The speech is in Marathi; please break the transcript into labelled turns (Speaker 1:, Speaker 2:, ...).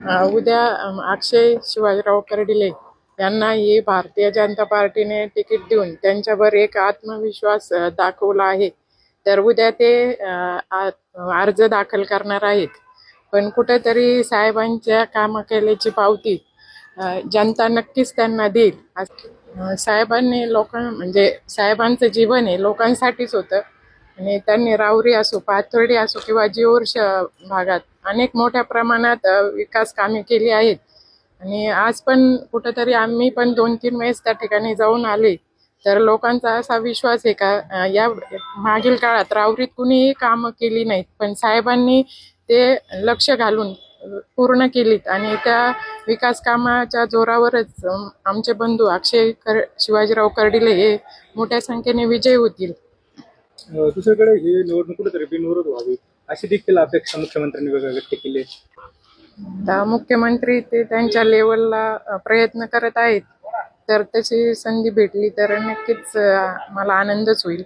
Speaker 1: उद्या अक्षय शिवाजीराव कर्डिले यांना ही भारतीय जनता पार्टीने तिकीट देऊन त्यांच्यावर एक आत्मविश्वास दाखवला आहे. तर उद्या ते अर्ज दाखल करणार आहेत. पण कुठेतरी साहेबांच्या काम केल्याची पावती जनता नक्कीच त्यांना देईल. साहेबांनी म्हणजे साहेबांचं जीवन हे लोकांसाठीच होतं आणि त्यांनी राहुरी असो, पाथर्डी असो किंवा जीवर भागात अनेक मोठ्या प्रमाणात विकास कामे केली आहेत. आणि आज पण कुठेतरी आम्ही पण 2-3 वेळेस त्या ठिकाणी जाऊन आले. तर लोकांचा असा विश्वास आहे का या मागील काळात राहुरीत कुणीही कामं केली नाहीत, पण साहेबांनी ते लक्ष घालून पूर्ण केलीत आणि त्या विकास कामाच्या जोरावरच आमचे बंधू शिवाजीराव कर्डिले हे मोठ्या संख्येने विजयी होतील.
Speaker 2: दुसरीकडे ही निवडणूक कुठेतरी बिनविरोध व्हावी अशी देखील अपेक्षा मुख्यमंत्र्यांनी व्यक्त केली.
Speaker 1: मुख्यमंत्री ते त्यांच्या लेवलला प्रयत्न करत आहेत. तर तशी संधी भेटली तर नक्कीच मला आनंदच होईल.